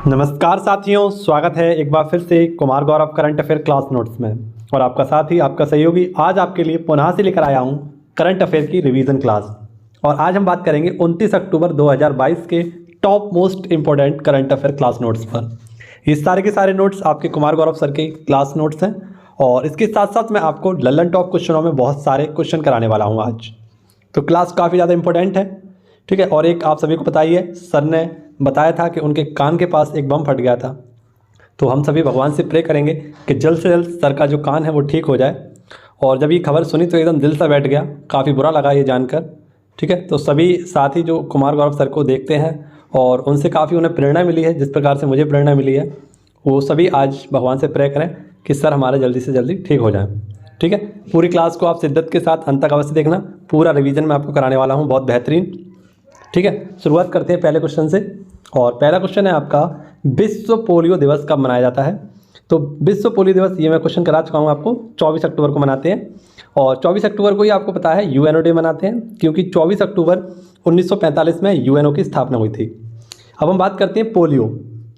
नमस्कार साथियों, स्वागत है एक बार फिर से Kumar Gaurav current affair class notes में। और आपका साथी, आपका सहयोगी आज आपके लिए पुनः से लेकर आया हूं करंट अफेयर की रिवीजन क्लास। और आज हम बात करेंगे 29 अक्टूबर 2022 के top most important current affair class notes पर। ये सारे के सारे नोट्स आपके कुमार गौरव सर के क्लास नोट्स हैं और इसके साथ साथ मैं आपको लल्लन टॉप क्वेश्चनों में बहुत सारे क्वेश्चन कराने वाला हूँ आज। तो क्लास काफ़ी ज़्यादा इंपॉर्टेंट है, ठीक है। और एक आप सभी को पता ही है, सर ने बताया था कि उनके कान के पास एक बम फट गया था। तो हम सभी भगवान से प्रे करेंगे कि जल्द से जल्द सर का जो कान है वो ठीक हो जाए। और जब ये खबर सुनी तो एकदम दिल सा बैठ गया, काफ़ी बुरा लगा ये जानकर, ठीक है। तो सभी साथी जो कुमार गौरव सर को देखते हैं और उनसे काफ़ी उन्हें प्रेरणा मिली है, जिस प्रकार से मुझे प्रेरणा मिली है, वो सभी आज भगवान से प्रे करें कि सर हमारे जल्दी से जल्दी ठीक हो जाए, ठीक है। पूरी क्लास को आप शिद्दत के साथ अंत तक अवश्य देखना, पूरा रिवीजन मैं आपको कराने वाला हूँ, बहुत बेहतरीन, ठीक है। शुरुआत करते हैं पहले क्वेश्चन से। और पहला क्वेश्चन है आपका, विश्व पोलियो दिवस कब मनाया जाता है? तो विश्व पोलियो दिवस, ये मैं क्वेश्चन करा चुका हूँ आपको, 24 अक्टूबर को मनाते हैं। और 24 अक्टूबर को ही आपको पता है यूएनओ डे मनाते हैं, क्योंकि 24 अक्टूबर 1945 में यूएनओ की स्थापना हुई थी। अब हम बात करते हैं पोलियो।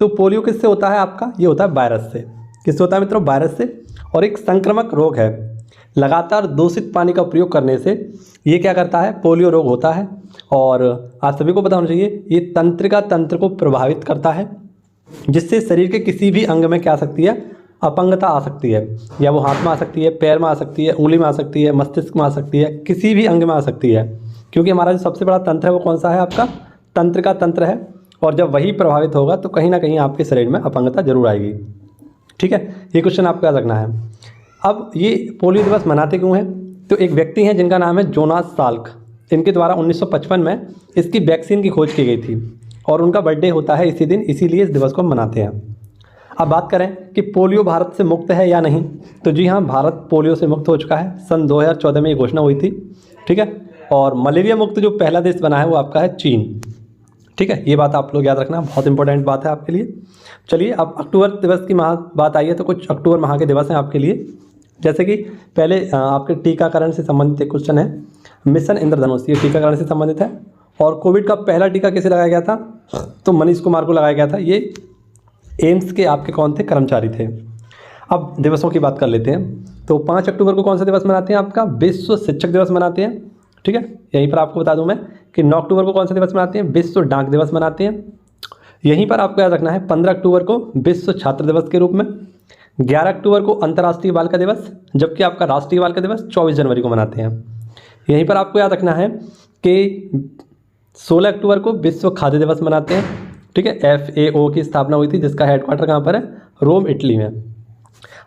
तो पोलियो किससे होता है आपका? ये होता है वायरस से। किससे होता है मित्रों? वायरस से। और एक संक्रामक रोग है। लगातार दूषित पानी का प्रयोग करने से ये क्या करता है? पोलियो रोग होता है। और आप सभी को पता होना चाहिए, ये तंत्रिका तंत्र को प्रभावित करता है, जिससे शरीर के किसी भी अंग में क्या आ सकती है? अपंगता आ सकती है। या वो हाथ में आ सकती है, पैर में आ सकती है, उंगली में आ सकती है, मस्तिष्क में आ सकती है, किसी भी अंग में आ सकती है। क्योंकि हमारा जो सबसे बड़ा तंत्र है वो कौन सा है? आपका तंत्रिका तंत्र है। और जब वही प्रभावित होगा तो कहीं ना कहीं आपके शरीर में अपंगता जरूर आएगी, ठीक है। ये क्वेश्चन आपको याद रखना है। अब ये पोलियो दिवस मनाते क्यों हैं? तो एक व्यक्ति हैं जिनका नाम है जोनास साल्क। इनके द्वारा 1955 में इसकी वैक्सीन की खोज की गई थी और उनका बर्थडे होता है इसी दिन, इसीलिए इस दिवस को हम मनाते हैं। अब बात करें कि पोलियो भारत से मुक्त है या नहीं, तो जी हाँ, भारत पोलियो से मुक्त हो चुका है। सन 2014 में ये घोषणा हुई थी, ठीक है। और मलेरिया मुक्त जो पहला देश बना है वो आपका है चीन, ठीक है। ये बात आप लोग याद रखना, बहुत इंपॉर्टेंट बात है आपके लिए। चलिए, अब अक्टूबर दिवस की बात आई है, तो कुछ अक्टूबर माह के दिवस हैं आपके लिए। जैसे कि पहले आपके टीकाकरण से संबंधित एक क्वेश्चन है, मिशन इंद्रधनुष, ये टीकाकरण से संबंधित है। और कोविड का पहला टीका किसे लगाया गया था? तो मनीष कुमार को लगाया गया था। ये एम्स के आपके कौन थे? कर्मचारी थे। अब दिवसों की बात कर लेते हैं। तो 5 अक्टूबर को कौन सा दिवस मनाते हैं? आपका विश्व शिक्षक दिवस मनाते हैं, ठीक है। यहीं पर आपको बता दूं मैं कि 9 अक्टूबर को कौन सा दिवस मनाते हैं? विश्व डाक दिवस मनाते हैं। यहीं पर आपको याद रखना है 15 अक्टूबर को विश्व छात्र दिवस के रूप में, 11 अक्टूबर को अंतर्राष्ट्रीय बालिका दिवस, जबकि आपका राष्ट्रीय बालिका दिवस 24 जनवरी को मनाते हैं। यहीं पर आपको याद रखना है कि 16 अक्टूबर को विश्व खाद्य दिवस मनाते हैं, ठीक है। FAO की स्थापना हुई थी, जिसका हेडक्वार्टर कहाँ पर है? रोम, इटली में।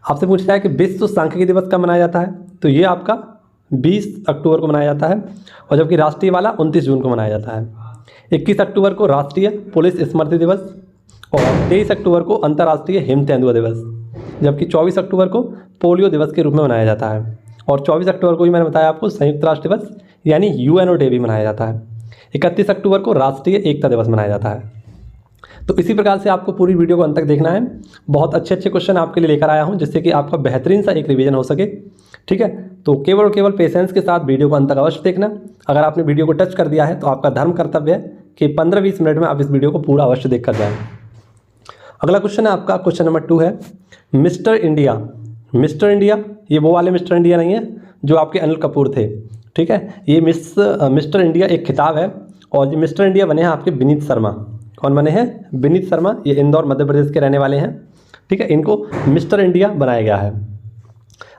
आपसे पूछा है कि विश्व सांख्यिकी दिवस कब मनाया जाता है? तो ये आपका 20 अक्टूबर को मनाया जाता है, और जबकि राष्ट्रीय वाला 29 जून को मनाया जाता है। 21 अक्टूबर को राष्ट्रीय पुलिस स्मृति दिवस, और 23 अक्टूबर को अंतर्राष्ट्रीय हिम तेंदुआ दिवस, जबकि 24 अक्टूबर को पोलियो दिवस के रूप में मनाया जाता है। और 24 अक्टूबर को ही मैंने बताया आपको संयुक्त राष्ट्र दिवस यानी यूएनओ डे भी मनाया जाता है। 31 अक्टूबर को राष्ट्रीय एकता दिवस मनाया जाता है। तो इसी प्रकार से आपको पूरी वीडियो को अंत तक देखना है। बहुत अच्छे अच्छे क्वेश्चन आपके लिए लेकर आया हूं, जिससे कि आपका बेहतरीन सा एक रिवीजन हो सके, ठीक है। तो केवल और केवल पेशेंस के साथ वीडियो को अंत तक अवश्य देखना। अगर आपने वीडियो को टच कर दिया है तो आपका धर्म कर्तव्य है कि 15-20 मिनट में आप इस वीडियो को पूरा अवश्य देख कर जाएँ। अगला क्वेश्चन है आपका, क्वेश्चन नंबर 2 है मिस्टर इंडिया। मिस्टर इंडिया, ये वो वाले मिस्टर इंडिया नहीं है जो आपके अनिल कपूर थे, ठीक है। ये मिस्टर इंडिया एक खिताब है, और ये मिस्टर इंडिया बने हैं आपके विनीत शर्मा। कौन बने हैं? विनीत शर्मा। ये इंदौर मध्य प्रदेश के रहने वाले हैं, ठीक है। इनको मिस्टर इंडिया बनाया गया है।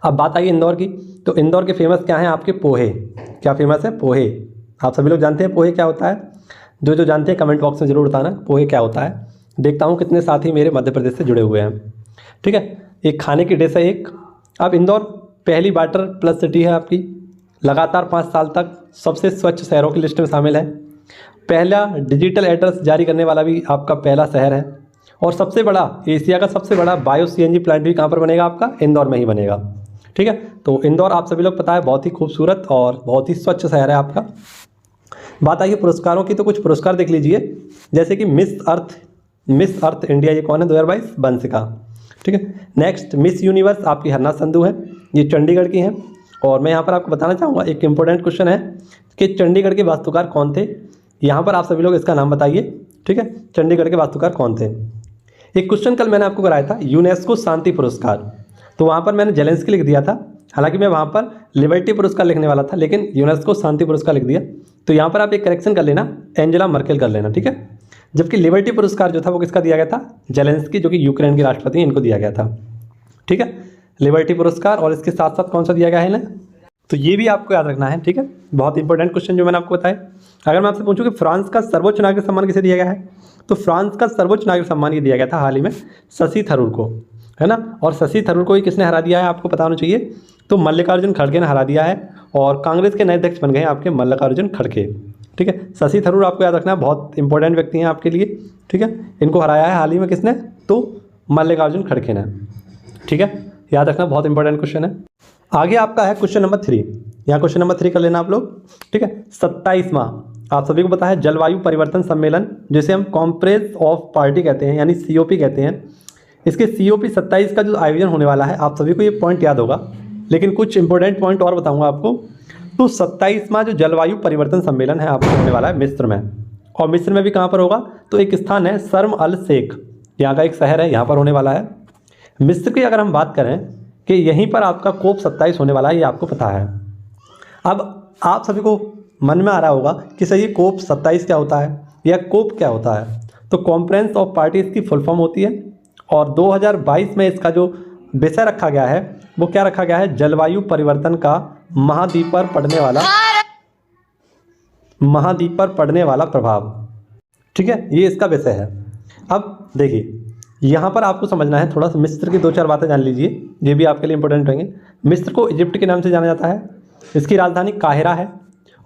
अब बात आई इंदौर की, तो इंदौर के फेमस क्या हैं? आपके पोहे। क्या फेमस है? पोहे। आप सभी लोग जानते हैं पोहे क्या होता है? जो जो जानते हैं कमेंट बॉक्स में जरूर बताना पोहे क्या होता है। देखता हूँ कितने साथी मेरे मध्य प्रदेश से जुड़े हुए हैं, ठीक है। एक खाने की डिश है एक। अब इंदौर पहली वाटर प्लस सिटी है आपकी, लगातार 5 साल तक सबसे स्वच्छ शहरों की लिस्ट में शामिल है। पहला डिजिटल एड्रेस जारी करने वाला भी आपका पहला शहर है। और सबसे बड़ा, एशिया का सबसे बड़ा बायो CNG प्लांट भी कहाँ पर बनेगा? आपका इंदौर में ही बनेगा, ठीक है। तो इंदौर आप सभी लोग पता है बहुत ही खूबसूरत और बहुत ही स्वच्छ शहर है आपका। बात आई है पुरस्कारों की, तो कुछ पुरस्कार देख लीजिए। जैसे कि मिस अर्थ इंडिया, ये कौन है? 2022 बंसिका, ठीक है। नेक्स्ट मिस यूनिवर्स आपकी हरना संधू है, ये चंडीगढ़ की हैं। और मैं यहाँ पर आपको बताना चाहूँगा, एक इम्पोर्टेंट क्वेश्चन है कि चंडीगढ़ के वास्तुकार कौन थे। यहाँ पर आप सभी लोग इसका नाम बताइए। ठीक है, चंडीगढ़ के वास्तुकार कौन थे। एक क्वेश्चन कल मैंने आपको कराया था, यूनेस्को शांति पुरस्कार, तो वहाँ पर मैंने जेलेंस्की लिख दिया था। हालांकि मैं वहाँ पर लिबर्टी पुरस्कार लिखने वाला था, लेकिन यूनेस्को शांति पुरस्कार लिख दिया। तो यहाँ पर आप एक करेक्शन कर लेना, एंजेला मर्केल कर लेना। ठीक है, जबकि लिबर्टी पुरस्कार जो था वो किसका दिया गया था, जेलेंस्की जो कि यूक्रेन के राष्ट्रपति हैं, इनको दिया गया था। ठीक है, लिबर्टी पुरस्कार, और इसके साथ साथ कौन सा दिया गया है इन्हें, तो ये भी आपको याद रखना है। ठीक है, बहुत इंपॉर्टेंट क्वेश्चन जो मैंने आपको बताया। अगर मैं आपसे पूछूं कि फ्रांस का सर्वोच्च नागरिक सम्मान किसे दिया गया है, तो फ्रांस का सर्वोच्च नागरिक सम्मान ये दिया गया था हाल ही में शशि थरूर को, है ना। और शशि थरूर को ही किसने हरा दिया है, आपको पता होना चाहिए, तो मल्लिकार्जुन खड़गे ने हरा दिया है। और कांग्रेस के नए अध्यक्ष बन गए हैं आपके मल्लिकार्जुन खड़गे। ठीक है, शशि थरूर आपको याद रखना है, बहुत इंपॉर्टेंट व्यक्ति हैं आपके लिए। ठीक है, इनको हराया है हाल ही में किसने, तो मल्लिकार्जुन खड़गे ने। ठीक है, याद रखना, बहुत इंपॉर्टेंट क्वेश्चन है। आगे आपका है क्वेश्चन नंबर 3। यहाँ क्वेश्चन नंबर 3 कर लेना आप लोग। ठीक है, 27वां आप सभी को पता है जलवायु परिवर्तन सम्मेलन, जिसे हम कॉन्फ्रेंस ऑफ पार्टी कहते हैं, यानी COP कहते हैं। इसके COP 27 का जो आयोजन होने वाला है, आप सभी को ये पॉइंट याद होगा, लेकिन कुछ इंपॉर्टेंट पॉइंट और बताऊंगा आपको। तो 27वां जो जलवायु परिवर्तन सम्मेलन है आपको होने वाला है मिस्र में। और मिस्र में भी कहाँ पर होगा, तो एक स्थान है शर्म अल शेख, यहाँ का एक शहर है, यहाँ पर होने वाला है। मिस्र की अगर हम बात करें कि यहीं पर आपका COP 27 होने वाला है, ये आपको पता है। अब आप सभी को मन में आ रहा होगा कि सर ये COP 27 क्या होता है या COP क्या होता है। तो कॉन्फ्रेंस ऑफ पार्टी इसकी फुल फॉर्म होती है, और 2022 में इसका जो विषय रखा गया है वो क्या रखा गया है, जलवायु परिवर्तन का महाद्वीप पर पड़ने वाला प्रभाव। ठीक है, ये इसका विषय है। अब देखिए, यहाँ पर आपको समझना है थोड़ा सा, मिस्र की 2-4 बातें जान लीजिए, ये भी आपके लिए इंपॉर्टेंट रहेंगे। मिस्र को इजिप्ट के नाम से जाना जाता है, इसकी राजधानी काहिरा है,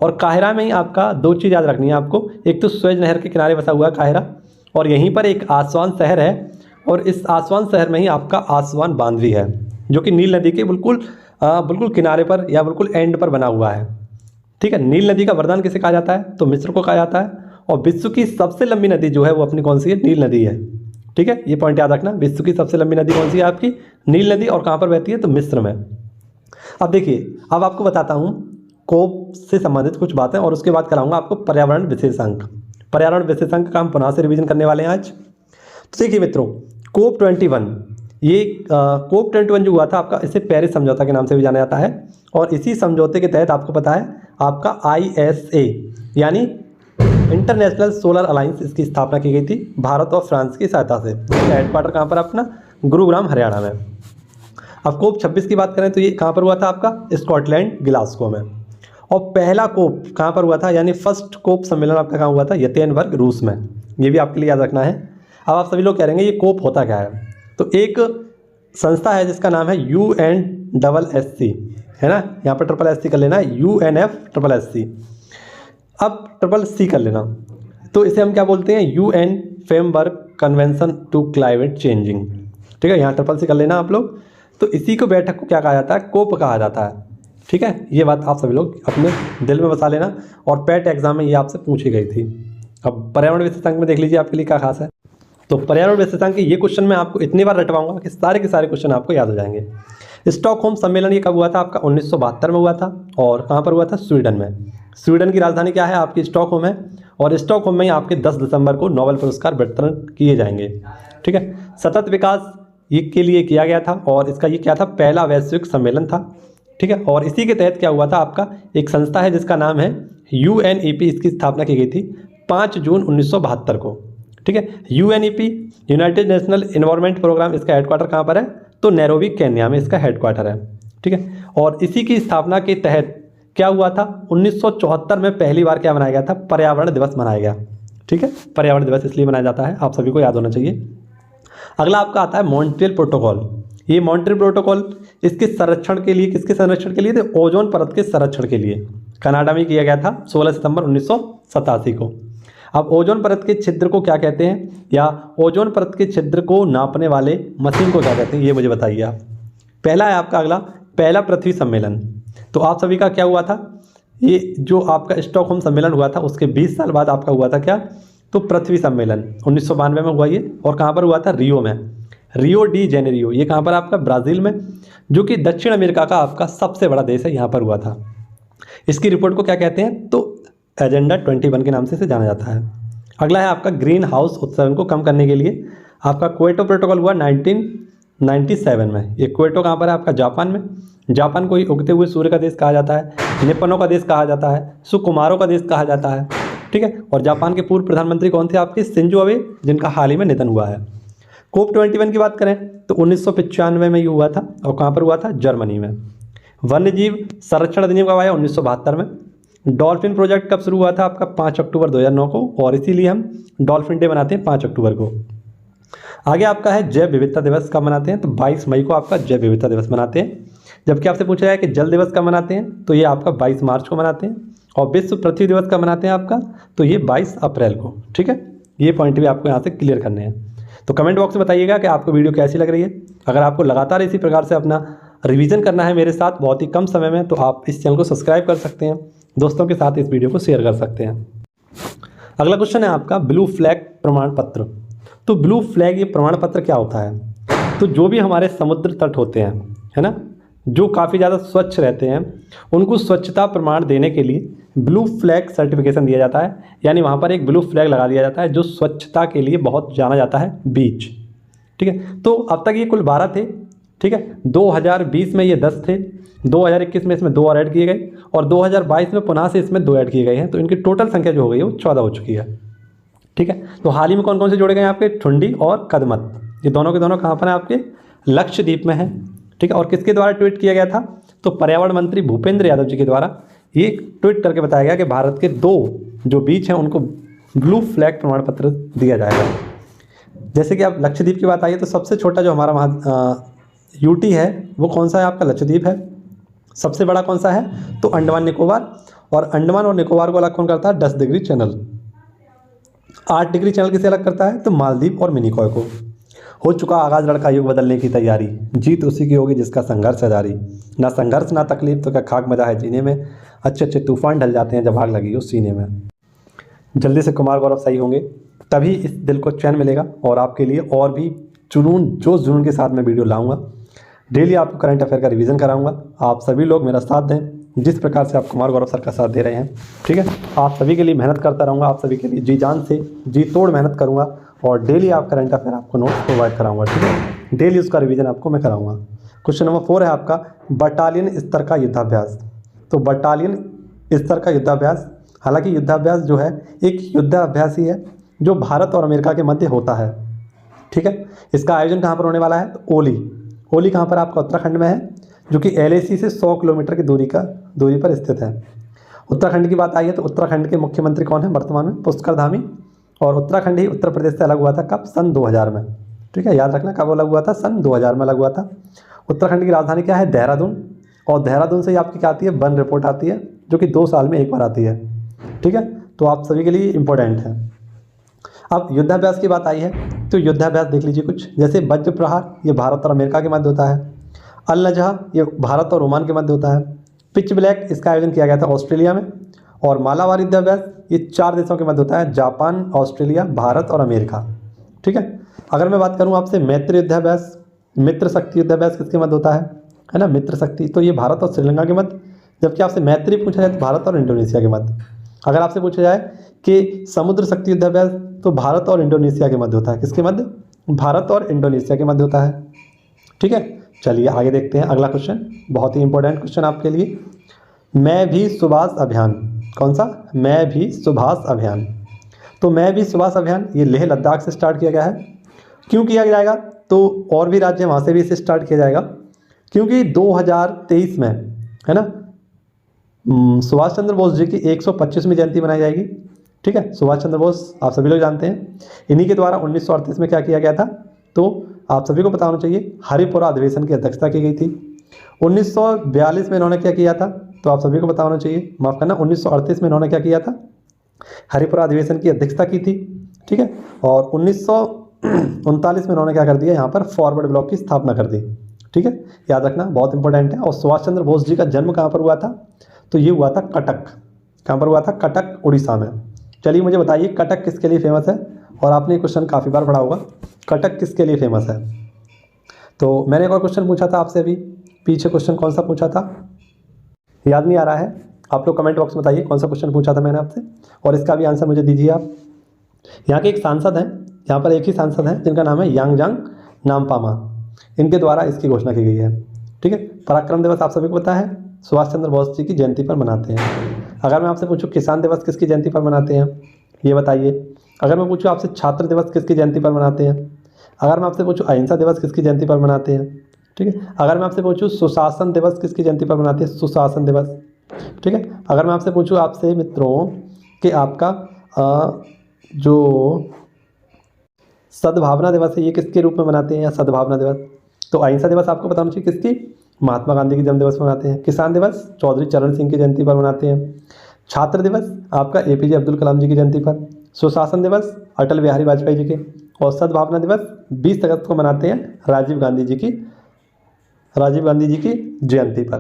और काहिरा में ही आपका 2 चीज़ याद रखनी है आपको। एक तो सुएज नहर के किनारे बसा हुआ है काहिरा, और यहीं पर एक आसवान शहर है, और इस आसवान शहर में ही आपका आसवान बांध भी है, जो कि नील नदी के बिल्कुल किनारे पर या बिल्कुल एंड पर बना हुआ है। ठीक है, नील नदी का वरदान किसे कहा जाता है, तो मिस्र को कहा जाता है। और विश्व की सबसे लंबी नदी जो है वो अपनी कौन सी है, नील नदी है। ठीक है, ये पॉइंट याद रखना, विश्व की सबसे लंबी नदी कौन सी है आपकी, नील नदी, और कहाँ पर बहती है, तो मिस्र में। अब देखिए, अब आपको बताता हूँ COP से संबंधित कुछ बातें, और उसके बाद कराऊंगा आपको पर्यावरण विशेषांक। पर्यावरण विशेषांक का हम पुनः से रिवीजन करने वाले हैं आज। तो देखिए मित्रों, COP 21, ये COP 21 जो हुआ था आपका, इसे पेरिस समझौता के नाम से भी जाना जाता है। और इसी समझौते के तहत आपको पता है आपका ISA यानी इंटरनेशनल सोलर अलायंस, इसकी स्थापना की गई थी भारत और फ्रांस की सहायता से। हेडक्वार्टर कहाँ पर अपना, गुरुग्राम हरियाणा में। अब COP 26 की बात करें तो ये कहाँ पर हुआ था आपका, स्कॉटलैंड ग्लासगो में। और पहला COP कहाँ पर हुआ था, यानी फर्स्ट COP सम्मेलन आपका कहाँ हुआ था, येतेनबर्ग रूस में। ये भी आपके लिए याद रखना है। अब आप सभी लोग कह रहेंगे ये COP होता क्या है, तो एक संस्था है जिसका नाम है UNSSC, है ना, यहाँ पर SSC कर लेना है, UNFSSC। अब SSC कर लेना, तो इसे हम क्या बोलते हैं, UN framework convention to climate changing. ठीक है, यहाँ SSC कर लेना आप लोग। तो इसी को बैठक को क्या कहा जाता है, COP कहा जाता है। ठीक है, ये बात आप सभी लोग अपने दिल में बसा लेना, और पैट एग्जाम में ये आपसे पूछी गई थी। अब पर्यावरण विशेषांक में देख लीजिए आपके लिए क्या खास है। तो पर्यावरण विशेषांक के ये क्वेश्चन मैं आपको इतनी बार रटवाऊंगा कि सारे के सारे क्वेश्चन आपको याद हो जाएंगे। स्टॉकहोम सम्मेलन ये कब हुआ था आपका, 1972 में हुआ था, और कहाँ पर हुआ था, स्वीडन में। स्वीडन की राजधानी क्या है आपकी, स्टॉकहोम है। और स्टॉकहोम में ही आपके 10 दिसंबर को नोबेल पुरस्कार वितरण किए जाएंगे। ठीक है, सतत विकास ये के लिए किया गया था, और इसका ये क्या था, पहला वैश्विक सम्मेलन था। ठीक है, और इसी के तहत क्या हुआ था आपका, एक संस्था है जिसका नाम है UNEP, इसकी स्थापना की गई थी 5 जून 1972 को। ठीक है, UNEP united national environment programme, इसका हेडक्वार्टर कहाँ पर है, तो नैरोबी केन्या में इसका हेडक्वार्टर है। ठीक है, और इसी की स्थापना के तहत क्या हुआ था, 1974 में पहली बार क्या मनाया गया था, पर्यावरण दिवस मनाया गया। ठीक है, पर्यावरण दिवस इसलिए मनाया जाता है, आप सभी को याद होना चाहिए। अगला आपका आता है मॉन्ट्रियल प्रोटोकॉल। ये मॉन्ट्रियल प्रोटोकॉल इसके संरक्षण के लिए, किसके संरक्षण के लिए थे, ओजोन परत के संरक्षण के लिए कनाडा में किया गया था 16 सितंबर 1987 को। अब ओजोन परत के छिद्र को क्या कहते हैं, या ओजोन परत के छिद्र को नापने वाले मशीन को क्या कहते हैं, ये मुझे बताइए आप। पहला है आपका अगला, पहला पृथ्वी सम्मेलन। तो आप सभी का क्या हुआ था, ये जो आपका स्टॉकहोम सम्मेलन हुआ था उसके 20 साल बाद आपका हुआ था क्या, तो पृथ्वी सम्मेलन 1992 में हुआ ये, और कहाँ पर हुआ था, रियो में। रियो डी जेनेरियो, ये कहाँ पर आपका ब्राज़ील में, जो कि दक्षिण अमेरिका का आपका सबसे बड़ा देश है, यहाँ पर हुआ था। इसकी रिपोर्ट को क्या कहते हैं, तो एजेंडा 21 के नाम से इसे जाना जाता है। अगला है आपका ग्रीन हाउस उत्सर्जन को कम करने के लिए आपका क्योटो प्रोटोकॉल हुआ 1997 में। ये क्योटो कहाँ पर है आपका जापान में। जापान को ही उगते हुए सूर्य का देश कहा जाता है, निपनों का देश कहा जाता है, सुकुमारों का देश कहा जाता है, ठीक है। और जापान के पूर्व प्रधानमंत्री कौन थे आपके, शिंजो अबे, जिनका हाल ही में निधन हुआ है। COP21 की बात करें तो 1995 में ये हुआ था, और कहाँ पर हुआ था, जर्मनी में। वन्य जीव संरक्षण अधिनियम कब आया, 1972 में। डॉल्फिन प्रोजेक्ट कब शुरू हुआ था आपका, 5 अक्टूबर 2009 को, और इसीलिए हम डॉल्फिन डे मनाते हैं 5 अक्टूबर को। आगे आपका है जैव विविधता दिवस कब मनाते हैं, तो 22 मई को आपका जैव विविधता दिवस मनाते हैं। जबकि आपसे पूछा जाए कि जल दिवस कब मनाते हैं, तो ये आपका 22 मार्च को मनाते हैं। और विश्व पृथ्वी दिवस कब मनाते हैं आपका, तो ये 22 अप्रैल को, ठीक है। ये पॉइंट भी आपको यहाँ से क्लियर करने हैं। तो कमेंट बॉक्स में बताइएगा कि आपको वीडियो कैसी लग रही है। अगर आपको लगातार इसी प्रकार से अपना रिवीजन करना है मेरे साथ बहुत ही कम समय में, तो आप इस चैनल को सब्सक्राइब कर सकते हैं, दोस्तों के साथ इस वीडियो को शेयर कर सकते हैं। अगला क्वेश्चन है आपका ब्लू फ्लैग प्रमाण पत्र। तो ब्लू फ्लैग ये प्रमाण पत्र क्या होता है, तो जो भी हमारे समुद्र तट होते हैं, है ना, जो काफ़ी ज़्यादा स्वच्छ रहते हैं, उनको स्वच्छता प्रमाण देने के लिए ब्लू फ्लैग सर्टिफिकेशन दिया जाता है। यानी वहाँ पर एक ब्लू फ्लैग लगा दिया जाता है जो स्वच्छता के लिए बहुत जाना जाता है बीच, ठीक है। तो अब तक ये कुल 12 थे, ठीक है। 2020 में ये 10 थे, 2021 में इसमें 2 और ऐड किए गए, और 2022 में पुनः से इसमें 2 ऐड किए गए हैं। तो इनकी टोटल संख्या जो हो गई है वो 14 हो चुकी है, ठीक है। तो हाल ही में कौन कौन से जोड़े गए हैं आपके, ठुंडी और कदमत, ये दोनों के दोनों कहाँ पर हैं आपके, लक्षद्वीप में है, ठीक है। और किसके द्वारा ट्वीट किया गया था, तो पर्यावरण मंत्री भूपेंद्र यादव जी के द्वारा ये ट्वीट करके बताया गया कि भारत के 2 जो बीच हैं उनको ब्लू फ्लैग प्रमाण पत्र दिया जाएगा। जैसे कि आप लक्षद्वीप की बात आई है, तो सबसे छोटा जो हमारा वहाँ यूटी है वो कौन सा है आपका, लक्षद्वीप है। सबसे बड़ा कौन सा है, तो अंडमान निकोबार। और अंडमान और निकोबार को अलग कौन करता है, 10 डिग्री चैनल। 8 डिग्री चैनल किसे अलग करता है, तो मालदीव और मिनिकॉय को। हो चुका आगाज लड़का युग बदलने की तैयारी, जीत उसी की होगी जिसका संघर्ष है जारी। ना संघर्ष ना तकलीफ तो क्या खाक मजा है जीने में, अच्छे अच्छे तूफान ढल जाते हैं जब आग लगी उस सीने में। जल्दी से कुमार गौरव सही होंगे, तभी इस दिल को चैन मिलेगा, और आपके लिए और भी जोश जुनून के साथ मैं वीडियो लाऊंगा। डेली आपको करंट अफेयर का रिवीजन कराऊंगा। आप सभी लोग मेरा साथ दें जिस प्रकार से आप कुमार गौरव सर का साथ दे रहे हैं, ठीक है। आप सभी के लिए मेहनत करता रहूँगा, आप सभी के लिए जी जान से जी तोड़ मेहनत करूँगा, और डेली आप करंट अफेयर आपको नोट्स प्रोवाइड कराऊंगा, ठीक है। डेली उसका रिवीजन आपको मैं कराऊंगा। क्वेश्चन नंबर 4 है आपका बटालियन स्तर का युद्धाभ्यास। तो बटालियन स्तर का युद्धाभ्यास, हालांकि युद्धाभ्यास जो है एक युद्धाभ्यास ही है जो भारत और अमेरिका के मध्य होता है, ठीक है। इसका आयोजन कहाँ पर होने वाला है, तो ओली कहाँ पर आपका उत्तराखंड में है, जो कि LAC से 100 किलोमीटर की दूरी पर स्थित है। उत्तराखंड की बात आई है तो उत्तराखंड के मुख्यमंत्री कौन है वर्तमान में, पुष्कर धामी। और उत्तराखंड ही उत्तर प्रदेश से अलग हुआ था कब, सन 2000 में, ठीक है। याद रखना कब अलग हुआ था, सन 2000 में अलग हुआ था। उत्तराखंड की राजधानी क्या है, देहरादून। और देहरादून से ही आपकी क्या आती है, वन रिपोर्ट आती है, जो कि 2 साल में एक बार आती है, ठीक है। तो आप सभी के लिए इम्पोर्टेंट है। अब युद्धाभ्यास की बात आई है तो युद्धाभ्यास देख लीजिए कुछ, जैसे वज्र प्रहार ये भारत और अमेरिका के मध्य होता है। अल नजहा ये भारत और ओमान के मध्य होता है। पिच ब्लैक इसका आयोजन किया गया था ऑस्ट्रेलिया में। और मालाबार युद्धाभ्यास ये 4 देशों के मध्य होता है, जापान, ऑस्ट्रेलिया, भारत और अमेरिका, ठीक है। अगर मैं बात करूं आपसे मैत्री युद्धाभ्यास, मित्र शक्ति युद्धाभ्यास किसके मध्य होता है ना, मित्र शक्ति, तो ये भारत और श्रीलंका के मध्य। जबकि आपसे मैत्री पूछा जाए तो भारत और इंडोनेशिया के मध्य। अगर आपसे पूछा जाए कि समुद्र शक्ति युद्धाभ्यास, तो भारत और इंडोनेशिया के मध्य होता है। किसके मध्य, भारत और इंडोनेशिया के मध्य होता है, ठीक है। चलिए आगे देखते हैं अगला क्वेश्चन, बहुत ही इंपॉर्टेंट क्वेश्चन आपके लिए। मैं भी सुभाष अभियान, कौन सा, मैं भी सुभाष अभियान। तो मैं भी सुभाष अभियान ये लेह लद्दाख से स्टार्ट किया गया है। क्यों किया जाएगा, तो और भी राज्य वहाँ से भी इसे स्टार्ट किया जाएगा, क्योंकि 2023 में, है ना, सुभाष चंद्र बोस जी की 125वीं जयंती मनाई जाएगी, ठीक है। सुभाष चंद्र बोस आप सभी लोग जानते हैं, इन्हीं के द्वारा 1938 में क्या किया गया था, तो आप सभी को पता होना चाहिए, हरिपुरा अधिवेशन की अध्यक्षता की गई थी। 1942 में इन्होंने क्या किया था, तो आप सभी को पता होना चाहिए, माफ़ करना 1938 में इन्होंने क्या किया था, हरिपुरा अधिवेशन की अध्यक्षता की थी, ठीक है। और 1939 में इन्होंने क्या कर दिया, यहाँ पर फॉरवर्ड ब्लॉक की स्थापना कर दी, ठीक है। याद रखना बहुत इंपॉर्टेंट है। और सुभाष चंद्र बोस जी का जन्म कहाँ पर हुआ था, तो ये हुआ था कटक, कहाँ पर हुआ था, कटक उड़ीसा में। चलिए मुझे बताइए कटक किसके लिए फेमस है, और आपने ये क्वेश्चन काफ़ी बार पढ़ा होगा, कटक किसके लिए फेमस है, तो मैंने एक और क्वेश्चन पूछा था आपसे अभी पीछे, क्वेश्चन कौन सा पूछा था याद नहीं आ रहा है? आप लोग कमेंट बॉक्स में बताइए कौन सा क्वेश्चन पूछा था मैंने आपसे, और इसका भी आंसर मुझे दीजिए आप। यहाँ के एक सांसद हैं, यहाँ पर एक ही सांसद हैं जिनका नाम है यांगजांग नामपामा, इनके द्वारा इसकी घोषणा की गई है। ठीक है, पराक्रम दिवस आप सभी को पता है सुभाष चंद्र बोस जी की जयंती पर मनाते हैं। अगर मैं आपसे पूछूं किसान दिवस किसकी जयंती पर मनाते हैं ये बताइए। अगर मैं पूछूं आपसे छात्र दिवस किसकी जयंती पर मनाते हैं। अगर मैं आपसे पूछूं अहिंसा दिवस किसकी जयंती पर मनाते हैं। ठीक है, अगर मैं आपसे पूछूं सुशासन दिवस किसकी जयंती पर मनाते हैं, सुशासन दिवस। ठीक है, अगर मैं आपसे पूछूं आपसे मित्रों कि आपका जो सद्भावना दिवस है ये किसके रूप में मनाते हैं, या सद्भावना दिवस, तो अहिंसा दिवस आपको पता होना चाहिए किसकी, महात्मा गांधी की जन्म दिवस मनाते हैं। किसान दिवस चौधरी चरण सिंह की जयंती पर मनाते हैं। छात्र दिवस आपका एपीजे अब्दुल कलाम जी की जयंती पर। सुशासन दिवस अटल बिहारी वाजपेयी जी के। और सद्भावना दिवस 20 अगस्त को मनाते हैं राजीव गांधी जी की जयंती पर।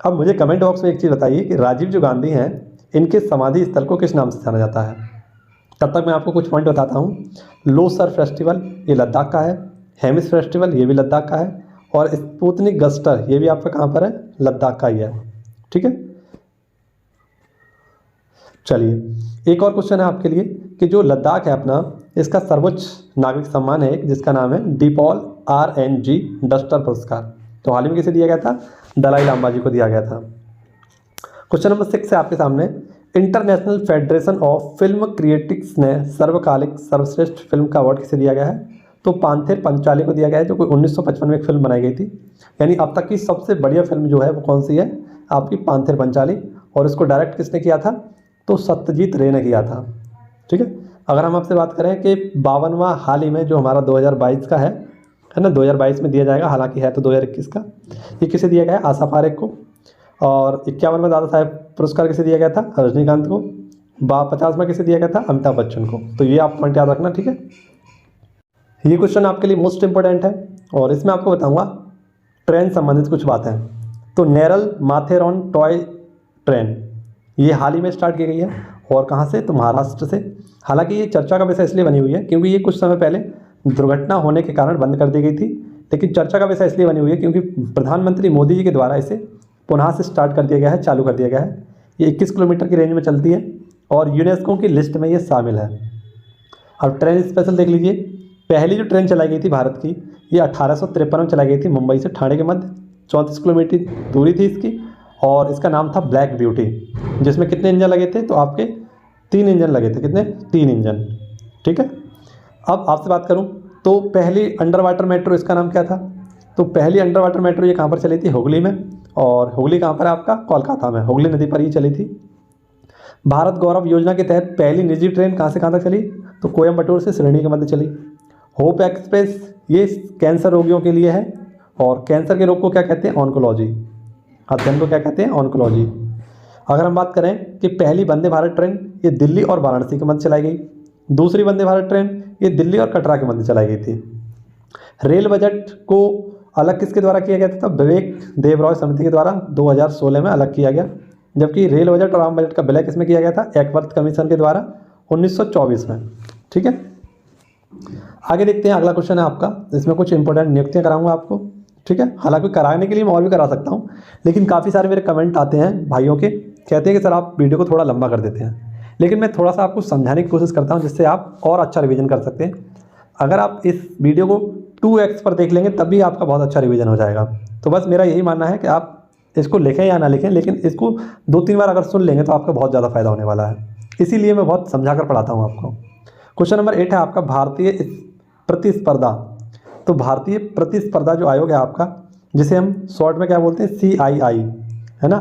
अब मुझे कमेंट बॉक्स में एक चीज़ बताइए कि राजीव जो गांधी हैं इनके समाधि स्थल को किस नाम से जाना जाता है। तब तक मैं आपको कुछ पॉइंट बताता हूँ। लोसर फेस्टिवल ये लद्दाख का है, हेमिस फेस्टिवल ये भी लद्दाख का है, और स्पुतनिक गस्टर ये भी आपका कहाँ पर है, लद्दाख का ही है। ठीक है, चलिए एक और क्वेश्चन है आपके लिए कि जो लद्दाख है अपना, इसका सर्वोच्च नागरिक सम्मान है जिसका नाम है डिपॉल RNG डस्टर पुरस्कार। तो हाल ही में किसे दिया गया था, दलाई लामा जी को दिया गया था। क्वेश्चन नंबर 6 है आपके सामने। International federation of film critics ने सर्वकालिक सर्वश्रेष्ठ फिल्म का अवार्ड किसे दिया गया है, तो पांथेर पंचाली को दिया गया है, जो कोई 1955 में एक फिल्म बनाई गई थी। यानी अब तक की सबसे बढ़िया फिल्म जो है वो कौन सी है, आपकी पांथेर पंचाली। और इसको डायरेक्ट किसने किया था, तो सत्यजीत रे ने किया था। ठीक है, अगर हम आपसे बात करें कि 52वां हाल ही में जो हमारा 2022 का है ना, 2022 में दिया जाएगा, हालांकि है तो 2021 का, ये किसे दिया गया है, आशा पारेख को। और 51वां दादा साहेब पुरस्कार किसे दिया गया था, रजनीकांत को। 50वां किसे दिया गया था, अमिताभ बच्चन को। तो ये आप पॉइंट याद रखना। ठीक है, ये क्वेश्चन आपके लिए मोस्ट इंपॉर्टेंट है, और इसमें आपको बताऊंगा ट्रेन संबंधित कुछ बातें। तो नेरल माथेरॉन टॉय ट्रेन ये हाल ही में स्टार्ट की गई है, और कहाँ से, तो महाराष्ट्र से। हालांकि ये चर्चा का विषय इसलिए बनी हुई है क्योंकि ये कुछ समय पहले दुर्घटना होने के कारण बंद कर दी गई थी, लेकिन चर्चा का विषय इसलिए बनी हुई है क्योंकि प्रधानमंत्री मोदी जी के द्वारा इसे पुनः से स्टार्ट कर दिया गया है, चालू कर दिया गया है। ये 21 किलोमीटर की रेंज में चलती है और यूनेस्को की लिस्ट में ये शामिल है। अब ट्रेन स्पेशल देख लीजिए, पहली जो ट्रेन चलाई गई थी भारत की, ये 1853 में चलाई गई थी मुंबई से ठाणे के मध्य। 34 किलोमीटर दूरी थी इसकी, और इसका नाम था ब्लैक ब्यूटी, जिसमें कितने इंजन लगे थे, तो आपके 3 इंजन लगे थे। कितने, 3 इंजन। ठीक है, अब आपसे बात करूं तो पहली अंडर वाटर मेट्रो इसका नाम क्या था, तो पहली अंडर वाटर मेट्रो ये कहाँ पर चली थी, हुगली में। और हुगली कहाँ पर है आपका, कोलकाता में, हुगली नदी पर ही चली थी। भारत गौरव योजना के तहत पहली निजी ट्रेन कहाँ से कहाँ तक चली, तो कोयम्बटूर से श्रेणी के मध्य चली। होप एक्सप्रेस ये कैंसर रोगियों के लिए है, और कैंसर के रोग को क्या कहते हैं, ऑन्कोलॉजी, अध्ययन को क्या कहते हैं, ऑन्कोलॉजी। अगर हम बात करें कि पहली वंदे भारत ट्रेन ये दिल्ली और वाराणसी के मध्य चलाई गई। दूसरी वंदे भारत ट्रेन ये दिल्ली और कटरा के मध्य चलाई गई थी। रेल बजट को अलग किसके द्वारा किया गया था, विवेक देबरॉय समिति के द्वारा 2016 में अलग किया गया। जबकि रेल बजट और आम बजट का विलय किसमें किया गया था, एकवर्थ कमीशन के द्वारा 1924 में। ठीक है, आगे देखते हैं। अगला क्वेश्चन है आपका, इसमें कुछ इंपॉर्टेंट नियुक्तियां कराऊंगा आपको। ठीक है, हालांकि कराने के लिए मैं और भी करा सकता हूं, लेकिन काफ़ी सारे मेरे कमेंट आते हैं भाइयों के, कहते हैं कि सर आप वीडियो को थोड़ा लंबा कर देते हैं, लेकिन मैं थोड़ा सा आपको समझाने की कोशिश करता हूं जिससे आप और अच्छा रिवीजन कर सकते हैं। अगर आप इस वीडियो को 2x पर देख लेंगे तब भी आपका बहुत अच्छा रिवीजन हो जाएगा। तो बस मेरा यही मानना है कि आप इसको लिखें या ना लिखें, लेकिन इसको 2-3 बार अगर सुन लेंगे तो आपका बहुत ज़्यादा फायदा होने वाला है। इसीलिए मैं बहुत समझा कर पढ़ाता हूँ आपको। क्वेश्चन नंबर 8 है आपका, भारतीय प्रतिस्पर्धा। तो भारतीय प्रतिस्पर्धा जो आयोग है आपका, जिसे हम शॉर्ट में क्या बोलते हैं, CII, है ना।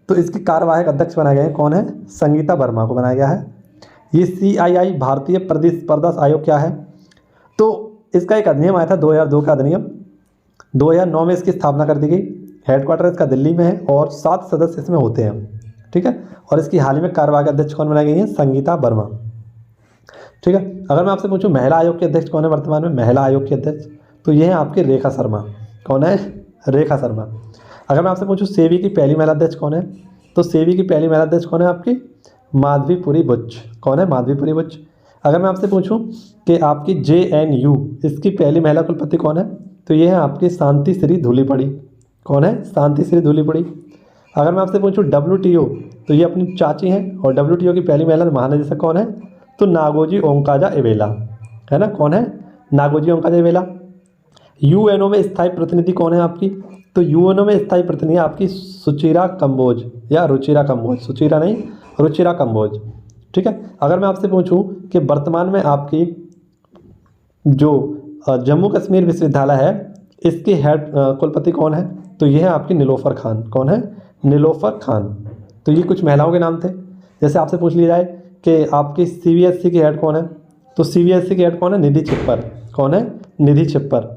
तो इसके कार्यवाहक अध्यक्ष बनाए गए हैं, कौन है, संगीता वर्मा को बनाया गया है। ये CII भारतीय प्रतिस्पर्धा आयोग क्या है, तो इसका एक अधिनियम आया था 2002 का अधिनियम। 2009 में इसकी स्थापना कर दी गई। हेडक्वार्टर इसका दिल्ली में है और 7 सदस्य इसमें होते हैं। ठीक है, और इसकी हाल ही में कार्यवाहक अध्यक्ष कौन बनाई गई है, संगीता वर्मा। ठीक है, अगर मैं आपसे पूछूं महिला आयोग के अध्यक्ष कौन है वर्तमान में, महिला आयोग के अध्यक्ष, तो ये है आपके रेखा शर्मा। कौन है, रेखा शर्मा। अगर मैं आपसे पूछूं सेबी की पहली महिला अध्यक्ष कौन है, तो सेबी की पहली महिला अध्यक्ष कौन है आपकी, माधवीपुरी बुच। कौन है, माधवीपुरी बुच। अगर मैं आपसे पूछूं कि आपकी JNU इसकी पहली महिला कुलपति कौन है, तो ये है आपकी शांति श्री धूलीपड़ी। कौन है? शांति श्री धूलीपड़ी। अगर मैं आपसे पूछूं WTO, तो ये अपनी चाची हैं, और WTO की पहली महिला महानिदेशक कौन है? तो नागोजी ओंकाजा-इवेला, है ना? कौन है? नागोजी ओंकाजा-इवेला। यूएनओ में स्थायी प्रतिनिधि कौन है आपकी? तो यूएनओ में स्थायी प्रतिनिधि आपकी सुचिरा कंबोज या रुचिरा कंबोज, सुचिरा नहीं, रुचिरा कंबोज। ठीक है। अगर मैं आपसे पूछूं कि वर्तमान में आपकी जो जम्मू कश्मीर विश्वविद्यालय है, इसकी हेड कुलपति कौन है? तो ये है आपकी नीलोफर खान। कौन है? नीलोफर खान। तो ये कुछ महिलाओं के नाम थे। जैसे आपसे पूछ लिया जाए कि आपकी CBSE की हेड कौन है? तो CBSE की हेड कौन है? निधि छिप्पर। कौन है? निधि छिप्पर।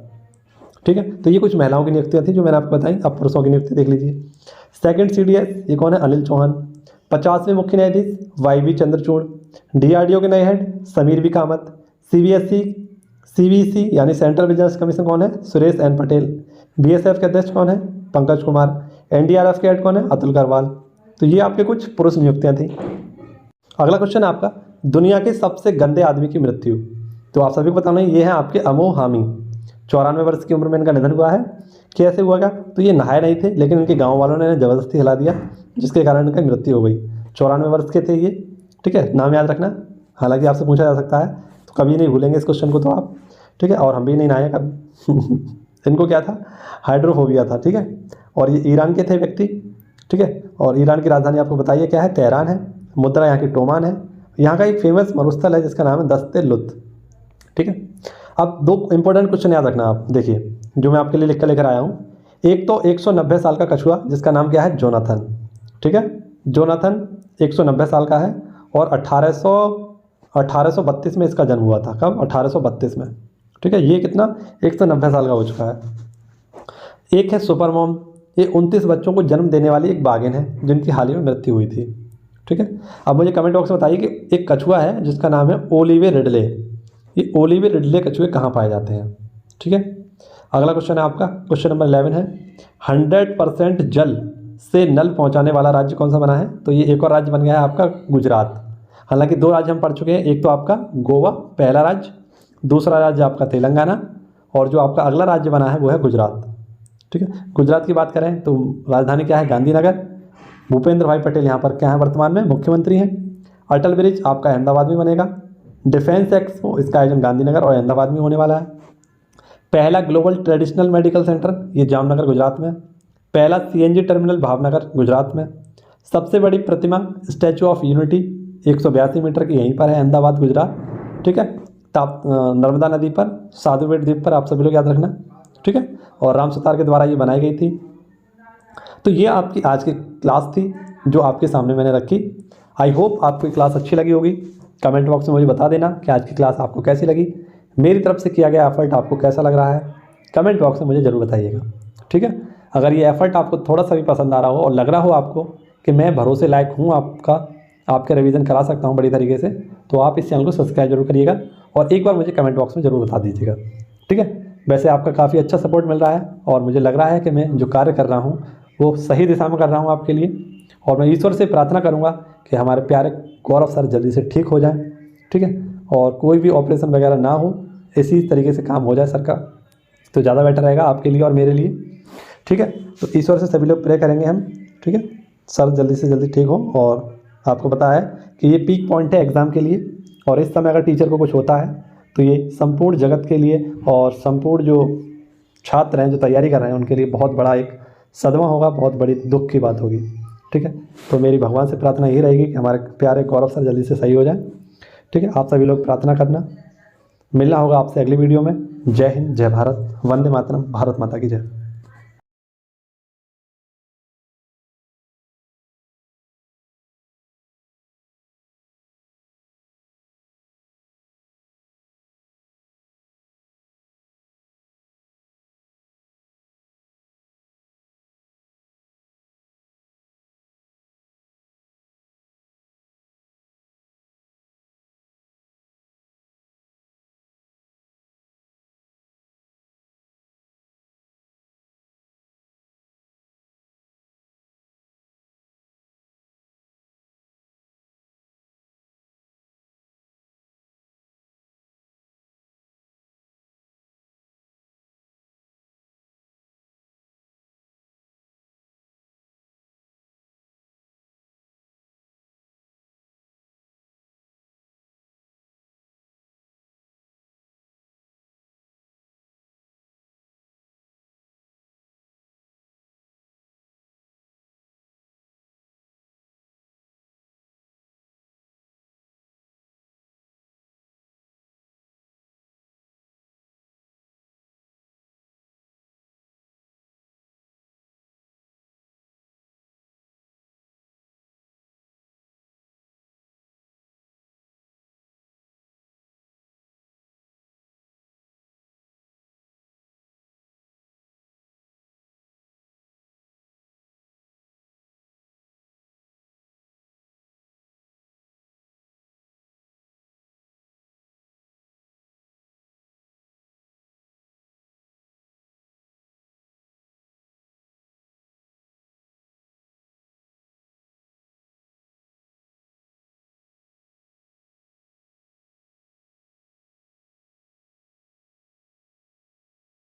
ठीक है। तो ये कुछ महिलाओं की नियुक्तियाँ थी जो मैंने आपको बताई। अब पुरुषों की नियुक्ति देख लीजिए। सेकंड CDS ये कौन है? अनिल चौहान। 50वें मुख्य न्यायाधीश YV चंद्रचूड़। DRDO के नए head Sameer B Kamath. CBC यानी सेंट्रल विजिलेंस कमीशन कौन है? सुरेश N पटेल। BSF के अध्यक्ष कौन है? पंकज कुमार। NDRF के हेड कौन है? अतुल करवाल। तो ये आपके कुछ पुरुष नियुक्तियाँ थी। अगला क्वेश्चन है आपका, दुनिया के सबसे गंदे आदमी की मृत्यु। तो आप सभी को बताना ये है आपके अमो हामी। 94 वर्ष की उम्र में इनका निधन हुआ है। कैसे हुआ क्या? तो ये नहाए नहीं थे, लेकिन इनके गाँव वालों ने ज़बरदस्ती हिला दिया, जिसके कारण इनकी मृत्यु हो गई। 94 वर्ष के थे ये। ठीक है, नाम याद रखना। हालांकि आपसे पूछा जा सकता है, तो कभी नहीं भूलेंगे इस क्वेश्चन को तो आप। ठीक है, और हम भी नहीं नहाए कभी। इनको क्या था? हाइड्रोफोबिया था। ठीक है, और ये ईरान के थे व्यक्ति। ठीक है, और ईरान की राजधानी आपको बताइए क्या है? तेहरान है। मुद्रा यहाँ की टोमान है। यहाँ का एक फेमस मरुस्थल है जिसका नाम है दस्त-ए-लुत। ठीक है, अब दो इंपॉर्टेंट क्वेश्चन याद रखना आप। देखिए जो मैं आपके लिए लिख कर लेकर आया हूँ। एक तो 190 साल का कछुआ जिसका नाम क्या है? जोनाथन। ठीक है, जोनाथन 190 साल का है, और 1832 में इसका जन्म हुआ था। कब? 1832 में। ठीक है, ये कितना? 190 साल का हो चुका है। एक है सुपरमॉम, ये 29 बच्चों को जन्म देने वाली एक बाघिन है जिनकी हाल ही में मृत्यु हुई थी। ठीक है, अब मुझे कमेंट बॉक्स में बताइए कि एक कछुआ है जिसका नाम है ओलिवे रिडले। ये ओलिवे रिडले कछुए कहाँ पाए जाते हैं? ठीक है, अगला क्वेश्चन है आपका, क्वेश्चन नंबर 11 है, 100% जल से नल पहुँचाने वाला राज्य कौन सा बना है? तो ये एक और राज्य बन गया है आपका गुजरात। हालांकि दो राज्य हम पढ़ चुके हैं, एक तो आपका गोवा पहला राज्य, दूसरा राज्य आपका तेलंगाना, और जो आपका अगला राज्य बना है वो है गुजरात। ठीक है, गुजरात की बात करें तो राजधानी क्या है? गांधीनगर। भूपेंद्र भाई पटेल यहाँ पर क्या है? वर्तमान में मुख्यमंत्री हैं। अटल ब्रिज आपका अहमदाबाद में बनेगा। डिफेंस एक्सपो इसका आयोजन गांधीनगर और अहमदाबाद में होने वाला है। पहला ग्लोबल ट्रेडिशनल मेडिकल सेंटर ये जामनगर गुजरात में। पहला CNG टर्मिनल भावनगर गुजरात में। सबसे बड़ी प्रतिमा स्टैचू ऑफ यूनिटी 182 मीटर की यहीं पर है, अहमदाबाद गुजरात। ठीक है, नर्मदा नदी पर साधु बेट द्वीप पर, आप सभी लोग याद रखना। ठीक है, और राम सुतार के द्वारा ये बनाई गई थी। तो ये आपकी आज की क्लास थी जो आपके सामने मैंने रखी। आई होप आपको क्लास अच्छी लगी होगी। कमेंट बॉक्स में मुझे बता देना कि आज की क्लास आपको कैसी लगी। मेरी तरफ से किया गया एफर्ट आपको कैसा लग रहा है? कमेंट बॉक्स में मुझे ज़रूर बताइएगा। ठीक है, अगर ये एफर्ट आपको थोड़ा सा भी पसंद आ रहा हो और लग रहा हो आपको कि मैं भरोसे लायक हूँ आपका रिवीजन करा सकता हूँ बड़ी तरीके से, तो आप इस चैनल को सब्सक्राइब जरूर करिएगा और एक बार मुझे कमेंट बॉक्स में ज़रूर बता दीजिएगा। ठीक है, वैसे आपका काफ़ी अच्छा सपोर्ट मिल रहा है और मुझे लग रहा है कि मैं जो कार्य कर रहा हूँ वो सही दिशा में कर रहा हूँ आपके लिए, और मैं ईश्वर से प्रार्थना करूँगा कि हमारे प्यारे गौरव सर जल्दी से ठीक हो जाएं। ठीक है, और कोई भी ऑपरेशन वगैरह ना हो, इसी तरीके से काम हो जाए सर का, तो ज़्यादा बेटर रहेगा आपके लिए और मेरे लिए। ठीक है, तो ईश्वर से सभी लोग प्रे करेंगे हम। ठीक है, सर जल्दी से जल्दी ठीक हो। और आपको पता है कि ये पीक पॉइंट है एग्ज़ाम के लिए, और इस समय अगर टीचर को कुछ होता है तो ये संपूर्ण जगत के लिए और संपूर्ण जो छात्र हैं जो तैयारी कर रहे हैं उनके लिए बहुत बड़ा एक सदमा होगा, बहुत बड़ी दुख की बात होगी। ठीक है, तो मेरी भगवान से प्रार्थना यही रहेगी कि हमारे प्यारे गौरव सर जल्दी से सही हो जाए। ठीक है, आप सभी लोग प्रार्थना करना। मिलना होगा आपसे अगली वीडियो में। जय हिंद, जय भारत, वंदे मातरम, भारत माता की जय।